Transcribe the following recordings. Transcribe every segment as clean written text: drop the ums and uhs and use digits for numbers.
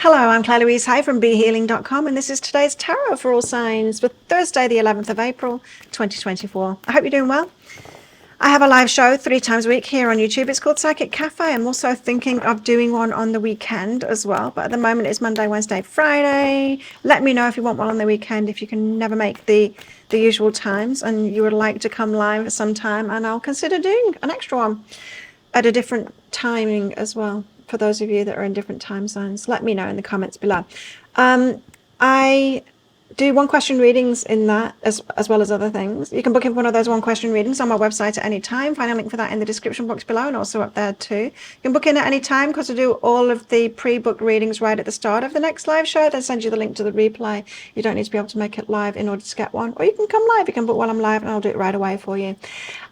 Hello, I'm Claire Louise Hay from BeHealing.com, and this is today's tarot for all signs for Thursday, the 11th of April, 2024. I hope you're doing well. I have a live show 3 times a week here on YouTube. It's called Psychic Cafe. I'm also thinking of doing one on the weekend as well, but at the moment it's Monday, Wednesday, Friday. Let me know if you want one on the weekend, if you can never make the usual times and you would like to come live at some time, and I'll consider doing an extra one at a different timing as well. For those of you that are in different time zones, let me know in the comments below. I do one question readings in that as well as other things. You can book in for one of those one question readings on my website at any time. Find a link for that in the description box below and also up there too. You can book in at any time because I do all of the pre-booked readings right at the start of the next live show. Then send you the link to the replay. You don't need to be able to make it live in order to get one, or you can come live. You can book while I'm live and I'll do it right away for you.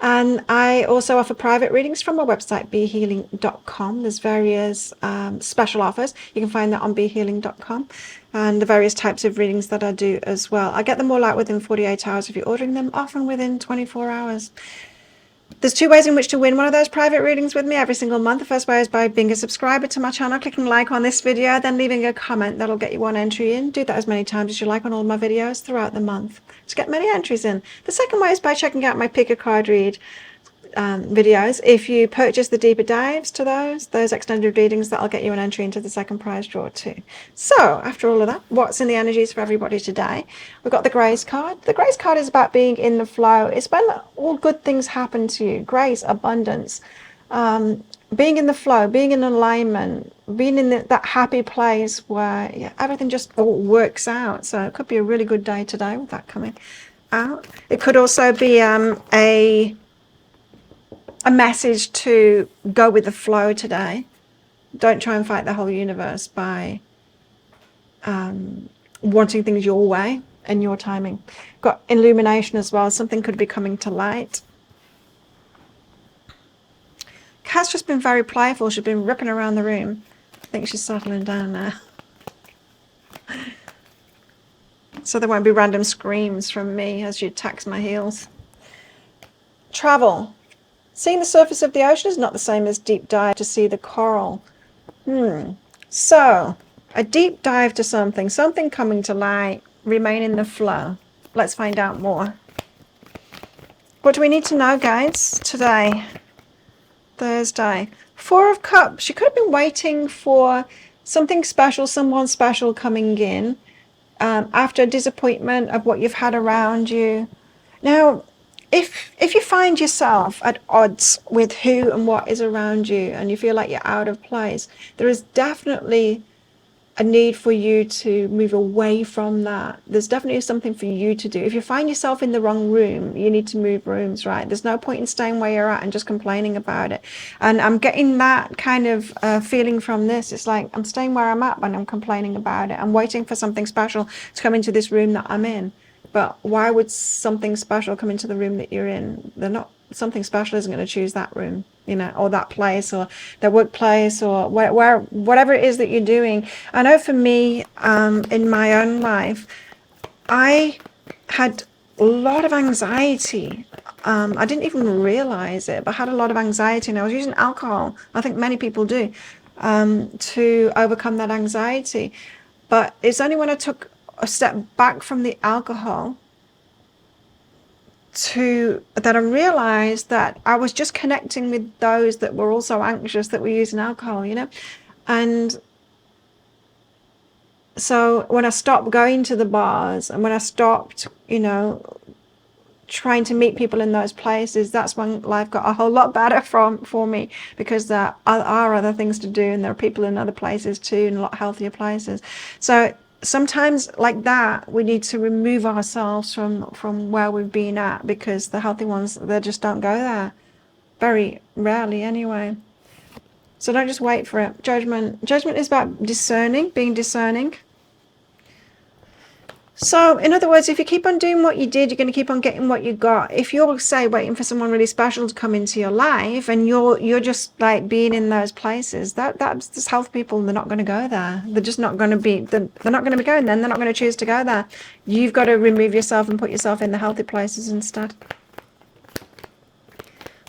And I also offer private readings from my website, BeHealing.com. There's various special offers. You can find that on BeHealing.com. And the various types of readings that I do as well. I get them all out within 48 hours if you're ordering them, often within 24 hours. There's 2 ways in which to win one of those private readings with me every single month. The first way is by being a subscriber to my channel, clicking like on this video, then leaving a comment. That'll get you 1 entry in. Do that as many times as you like on all my videos throughout the month to get many entries in. The second way is by checking out my Pick a Card Read videos. If you purchase the deeper dives to those extended readings, that'll get you an entry into the second prize draw too. So after all of that, what's in the energies for everybody today? We've got the Grace card. The Grace card is about being in the flow. It's when all good things happen to you. Grace, abundance, being in the flow, being in alignment, being in that happy place where everything just all works out. So it could be a really good day today with that coming out. It could also be a message to go with the flow today. Don't try and fight the whole universe by wanting things your way and your timing. Got illumination as well. Something could be coming to light. Kat's just been very playful. She's been ripping around the room. I think she's settling down now. So there won't be random screams from me as she attacks my heels. Travel. Seeing the surface of the ocean is not the same as deep dive to see the coral. So, a deep dive to something coming to light, remain in the flow. Let's find out more. What do we need to know, guys, today? Thursday. 4 of Cups. You could have been waiting for something special, someone special coming in after a disappointment of what you've had around you. Now, if you find yourself at odds with who and what is around you and you feel like you're out of place, there is definitely a need for you to move away from that. There's definitely something for you to do. If you find yourself in the wrong room, you need to move rooms, right? There's no point in staying where you're at and just complaining about it. And I'm getting that kind of feeling from this. It's like I'm staying where I'm at, but I'm complaining about it. I'm waiting for something special to come into this room that I'm in. But why would something special come into the room that you're in? Something special isn't going to choose that room, or that place, or their workplace, or whatever it is that you're doing. I know for me, in my own life, I had a lot of anxiety. I didn't even realize it, but I had a lot of anxiety, and I was using alcohol. I think many people do, to overcome that anxiety. But it's only when I took a step back from the alcohol that I realized that I was just connecting with those that were also anxious, that were using alcohol, and so when I stopped going to the bars and when I stopped trying to meet people in those places, that's when life got a whole lot better for me, because there are other things to do and there are people in other places too, and a lot healthier places. So sometimes like that, we need to remove ourselves from where we've been at, because the healthy ones, they just don't go there. Very rarely anyway. So don't just wait for it. Judgment. Judgment is about discerning, being discerning. So, in other words, if you keep on doing what you did, you're going to keep on getting what you got. If you're, say, waiting for someone really special to come into your life, and you're just like being in those places, that's just health people. They're not going to go there. They're just not going to be. They're not going to be going there. They're not going to choose to go there. You've got to remove yourself and put yourself in the healthy places instead.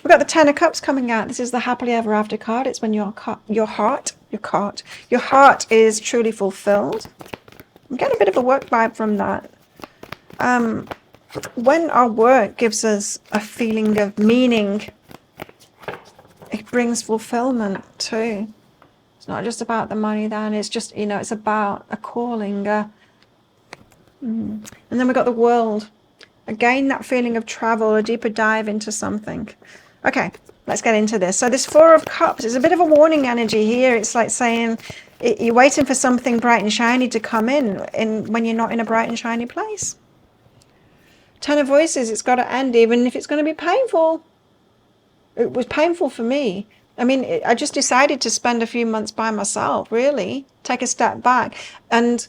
We've got the Ten of Cups coming out. This is the happily ever after card. It's when your heart your heart. Your heart is truly fulfilled. I'm getting a bit of a work vibe from that. When our work gives us a feeling of meaning, it brings fulfillment too. It's not just about the money then, it's just, you know, it's about a calling. And then we've got the world. Again, that feeling of travel, a deeper dive into something. Okay, let's get into this. So this Four of Cups is a bit of a warning energy here. It's like saying you're waiting for something bright and shiny to come in when you're not in a bright and shiny place. Ten of Voices, it's got to end, even if it's going to be painful. It was painful for me. I mean, I just decided to spend a few months by myself, really. Take a step back. And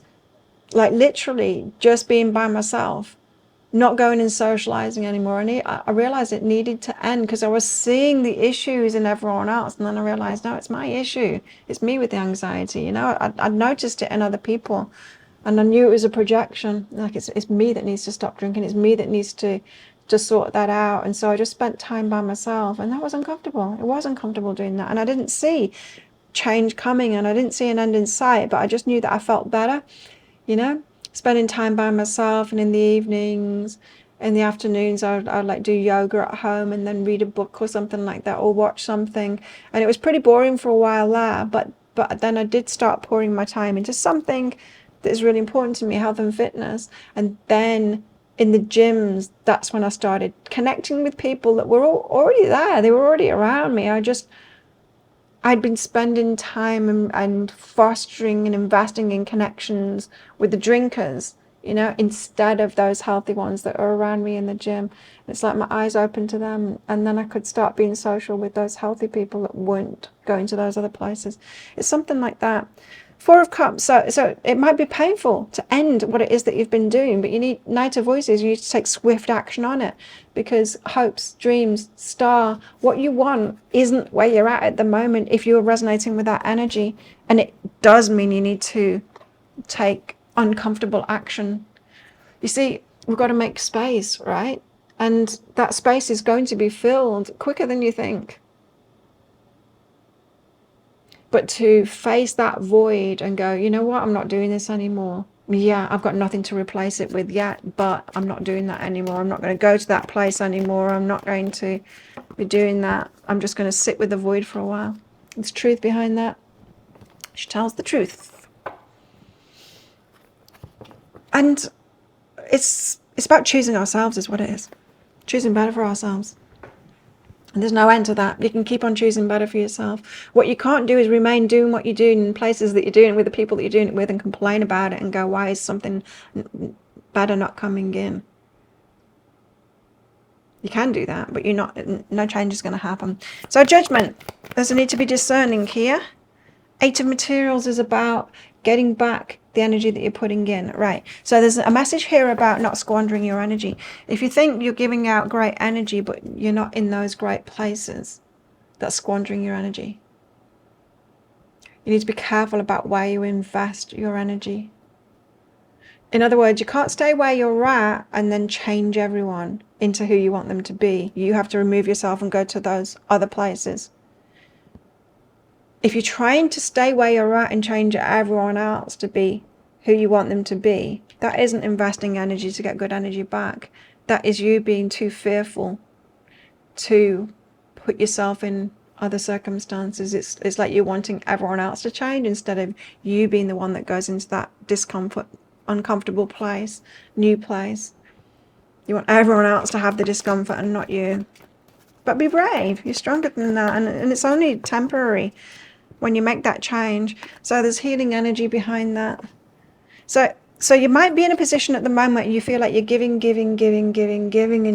like literally just being by myself. Not going and socializing anymore. And I realized it needed to end because I was seeing the issues in everyone else. And then I realized, no, it's my issue. It's me with the anxiety. You know, I'd noticed it in other people. And I knew it was a projection. Like it's me that needs to stop drinking. It's me that needs to sort that out. And so I just spent time by myself. And that was uncomfortable. It was uncomfortable doing that. And I didn't see change coming. And I didn't see an end in sight. But I just knew that I felt better, you know. Spending time by myself, and in the evenings, in the afternoons, I'd like do yoga at home and then read a book or something like that, or watch something. And it was pretty boring for a while there, but then I did start pouring my time into something that is really important to me, health and fitness. And then in the gyms, that's when I started connecting with people that were already there. They were already around me. I'd been spending time and fostering and investing in connections with the drinkers, you know, instead of those healthy ones that are around me in the gym. It's like my eyes opened to them, and then I could start being social with those healthy people that weren't going to those other places. It's something like that. Four of Cups. So it might be painful to end what it is that you've been doing, but you need Knight of Voices. You need to take swift action on it, because hopes, dreams, star, what you want isn't where you're at the moment if you're resonating with that energy. And it does mean you need to take uncomfortable action. You see, we've got to make space, right? And that space is going to be filled quicker than you think. But to face that void and go, you know what, I'm not doing this anymore. Yeah, I've got nothing to replace it with yet, but I'm not doing that anymore. I'm not going to go to that place anymore. I'm not going to be doing that. I'm just going to sit with the void for a while. There's truth behind that. She tells the truth. And it's about choosing ourselves is what it is. Choosing better for ourselves. And there's no end to that. You can keep on choosing better for yourself. What you can't do is remain doing what you're doing in places that you're doing it with, the people that you're doing it with, and complain about it and go, why is something better not coming in? You can do that, but no change is going to happen. So Judgment, there's a need to be discerning here. Eight of Materials is about getting back the energy that you're putting in, right? So there's a message here about not squandering your energy. If you think you're giving out great energy, but you're not in those great places, that's squandering your energy. You need to be careful about where you invest your energy. In other words, you can't stay where you're at and then change everyone into who you want them to be. You have to remove yourself and go to those other places. If you're trying to stay where you're at and change everyone else to be who you want them to be, that isn't investing energy to get good energy back. That is you being too fearful to put yourself in other circumstances. It's like you're wanting everyone else to change instead of you being the one that goes into that discomfort, uncomfortable place, new place. You want everyone else to have the discomfort and not you. But be brave. You're stronger than that. And it's only temporary when you make that change. So there's healing energy behind that. So you might be in a position at the moment you feel like you're giving, and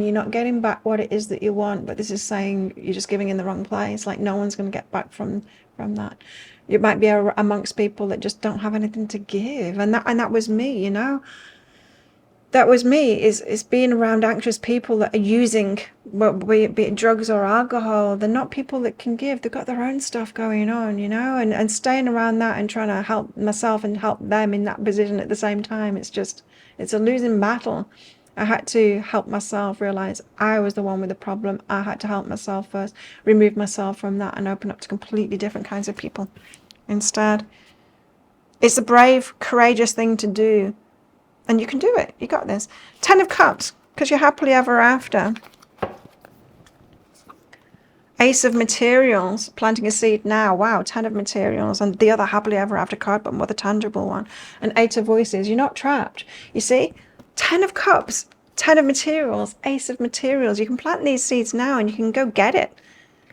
you're not getting back what it is that you want. But this is saying you're just giving in the wrong place. Like no one's going to get back from that. You might be amongst people that just don't have anything to give. And that was me, you know. That was me, is being around anxious people that are using, be it drugs or alcohol. They're not people that can give. They've got their own stuff going on, you know, and staying around that and trying to help myself and help them in that position at the same time. It's a losing battle. I had to help myself realize I was the one with the problem. I had to help myself first, remove myself from that and open up to completely different kinds of people. instead. It's a brave, courageous thing to do. And you can do it. You got this. 10 of Cups, because you're happily ever after. Ace of Materials, planting a seed now. Wow, 10 of Materials. And the other happily ever after card, but more the tangible one. And 8 of Voices. You're not trapped. You see? 10 of Cups, 10 of Materials, Ace of Materials. You can plant these seeds now and you can go get it.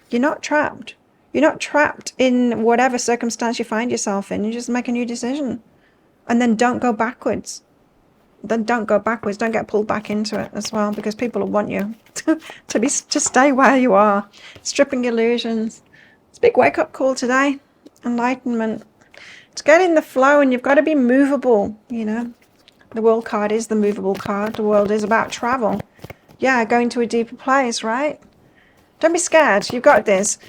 You're not trapped. You're not trapped in whatever circumstance you find yourself in. You just make a new decision. And then don't go backwards. Then don't go backwards. Don't get pulled back into it as well, because people will want you to stay where you are. Stripping illusions. It's a big wake-up call today. Enlightenment. To get in the flow, and you've got to be movable, you know. The World card is the movable card. The world is about travel. Yeah, going to a deeper place, right? Don't be scared. You've got this.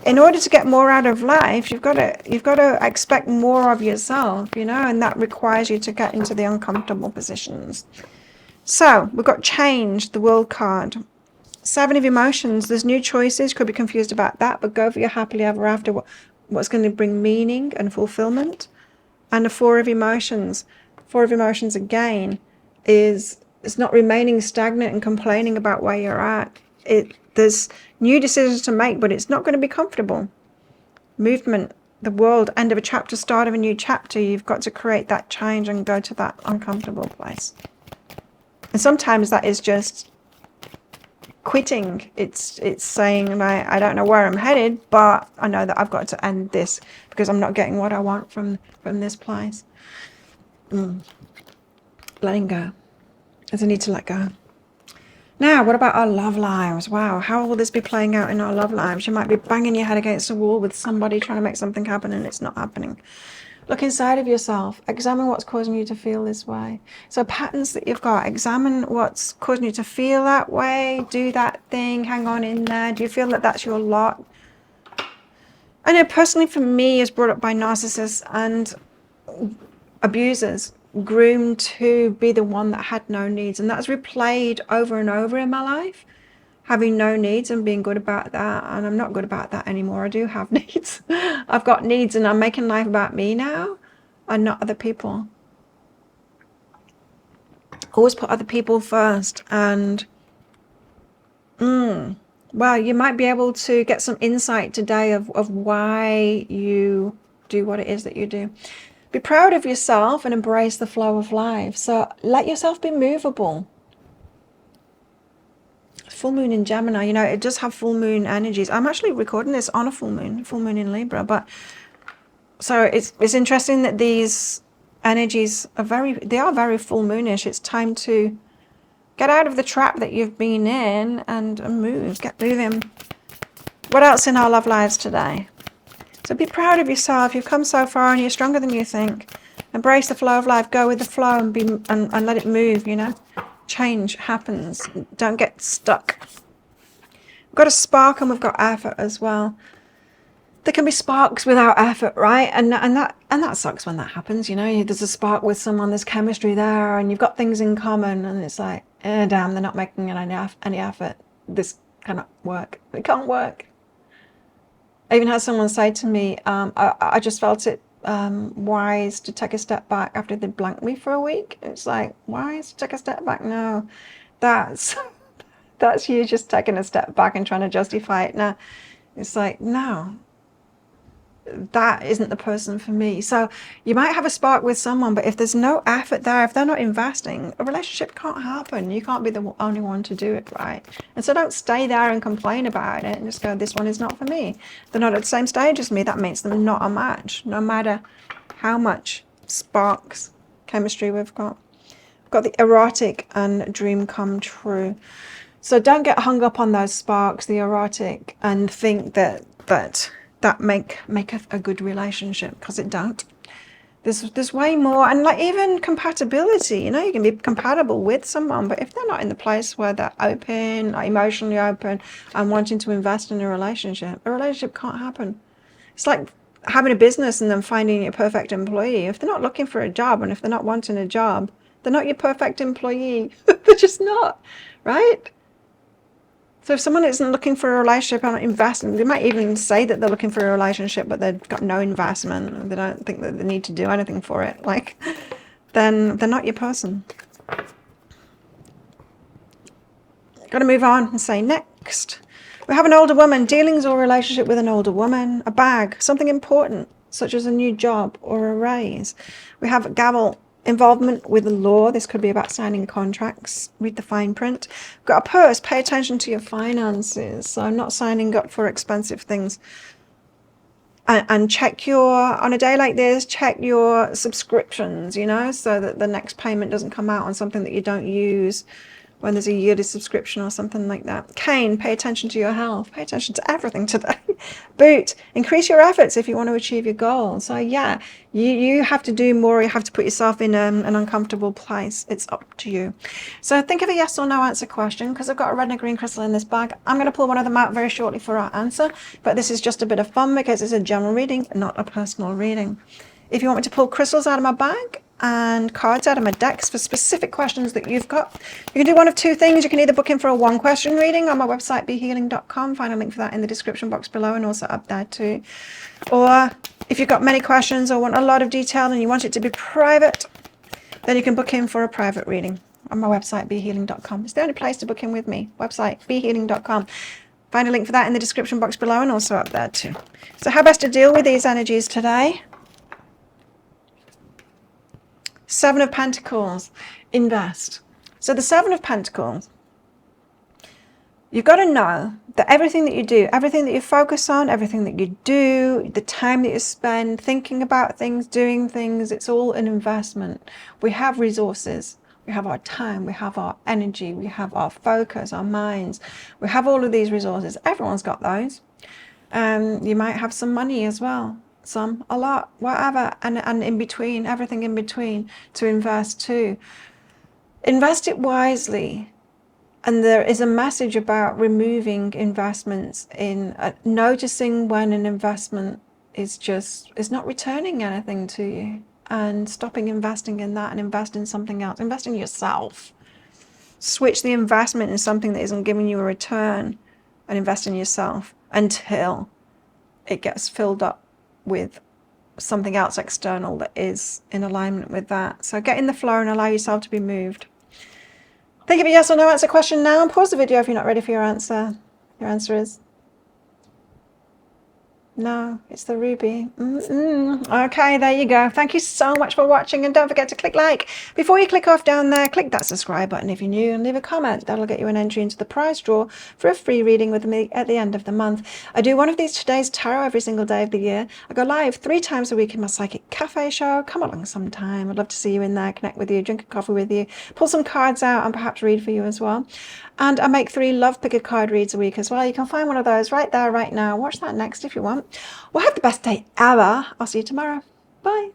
In order to get more out of life, you've got to expect more of yourself, you know, and that requires you to get into the uncomfortable positions. So we've got change, the World card. 7 of Emotions. There's new choices. Could be confused about that, but go for your happily ever after. What's going to bring meaning and fulfillment. And the 4 of Emotions. 4 of Emotions again is it's not remaining stagnant and complaining about where you're at. There's new decisions to make, but it's not going to be comfortable. Movement, the world, end of a chapter, start of a new chapter. You've got to create that change and go to that uncomfortable place. And sometimes that is just quitting. It's saying, like, I don't know where I'm headed, but I know that I've got to end this because I'm not getting what I want from this place. Letting go. There's a need to let go. Now, what about our love lives? Wow, how will this be playing out in our love lives? You might be banging your head against a wall with somebody trying to make something happen and it's not happening. Look inside of yourself. Examine what's causing you to feel this way. So patterns that you've got, examine what's causing you to feel that way. Do that thing. Hang on in there. Do you feel that that's your lot? I know personally for me, is brought up by narcissists and abusers, groomed to be the one that had no needs, and that's replayed over and over in my life, having no needs and being good about that. And I'm not good about that anymore. I do have needs. I've got needs, and I'm making life about me now and not other people. Always put other people first. And well, you might be able to get some insight today of why you do what it is that you do. Be proud of yourself and embrace the flow of life. So let yourself be movable. Full moon in Gemini, you know, it does have full moon energies. I'm actually recording this on a full moon in Libra. But so it's interesting that these energies are very full moonish. It's time to get out of the trap that you've been in and move, get moving. What else in our love lives today? So be proud of yourself. You've come so far and you're stronger than you think. Embrace the flow of life. Go with the flow and let it move, you know. Change happens. Don't get stuck. We've got a spark and we've got effort as well. There can be sparks without effort, right? And that sucks when that happens, you know. There's a spark with someone, there's chemistry there, and you've got things in common, and it's like, damn, they're not making any effort. This cannot work. It can't work. I even had someone say to me, I just felt it wise to take a step back after they blanked me for a week. It's like, wise to take a step back? No, that's you just taking a step back and trying to justify it. Now, it's like, no, that isn't the person for me. So you might have a spark with someone, but if there's no effort there, if they're not investing, a relationship can't happen. You can't be the only one to do it, right? And so don't stay there and complain about it and just go, this one is not for me. They're not at the same stage as me. That makes them not a match, no matter how much sparks, chemistry we've got. We've got the erotic and dream come true. So don't get hung up on those sparks, the erotic, and think that make a good relationship, because it don't. There's way more. And like even compatibility, you know, you can be compatible with someone, but if they're not in the place where they're open, like emotionally open and wanting to invest in a relationship can't happen. It's like having a business and then finding your perfect employee. If they're not looking for a job and if they're not wanting a job, they're not your perfect employee. They're just not, right? So if someone isn't looking for a relationship or investment, they might even say that they're looking for a relationship, but they've got no investment, and they don't think that they need to do anything for it, like, then they're not your person. Got to move on and say next. We have an older woman, dealings or relationship with an older woman, a bag, something important, such as a new job or a raise. We have gavel, involvement with the law. This could be about signing contracts. Read the fine print. We've got a purse. Pay attention to your finances. So not signing up for expensive things. And check on a day like this, check your subscriptions, you know, so that the next payment doesn't come out on something that you don't use when there's a yearly subscription or something like that. Cane, pay attention to your health. Pay attention to everything today. Boot, increase your efforts if you want to achieve your goals. So yeah, you have to do more. You have to put yourself in an uncomfortable place. It's up to you. So think of a yes or no answer question, because I've got a red and a green crystal in this bag. I'm going to pull one of them out very shortly for our answer, but this is just a bit of fun because it's a general reading, not a personal reading. If you want me to pull crystals out of my bag and cards out of my decks for specific questions that you've got, you can do one of two things. You can either book in for a one question reading on my website behealing.com, find a link for that in the description box below and also up there too. Or if you've got many questions or want a lot of detail and you want it to be private, then you can book in for a private reading on my website behealing.com. It's the only place to book in with me, website behealing.com. Find a link for that in the description box below and also up there too. So how best to deal with these energies today? Seven of Pentacles, invest. So the Seven of Pentacles, you've got to know that everything that you do, everything that you focus on, everything that you do, the time that you spend thinking about things, doing things, it's all an investment. We have resources. We have our time, we have our energy, we have our focus, our minds. We have all of these resources. Everyone's got those. You might have some money as well. Some, a lot, whatever, and in between, everything in between to invest too. Invest it wisely. And there is a message about removing investments in noticing when an investment is not returning anything to you, and stopping investing in that and invest in something else. Invest in yourself. Switch the investment in something that isn't giving you a return and invest in yourself until it gets filled up with something else external that is in alignment with that. So get in the flow and allow yourself to be moved. Think of a yes or no answer question now and pause the video if you're not ready for your answer. Your answer is no, it's the ruby. Okay, there you go. Thank you so much for watching, and don't forget to click like. Before you click off down there, click that subscribe button if you're new and leave a comment. That'll get you an entry into the prize draw for a free reading with me at the end of the month. I do one of these today's tarot every single day of the year. I go live 3 times a week in my Psychic Cafe show. Come along sometime. I'd love to see you in there, connect with you, drink a coffee with you, pull some cards out and perhaps read for you as well. And I make 3 love picker card reads a week as well. You can find one of those right there, right now. Watch that next if you want. Well, have the best day ever. I'll see you tomorrow. Bye.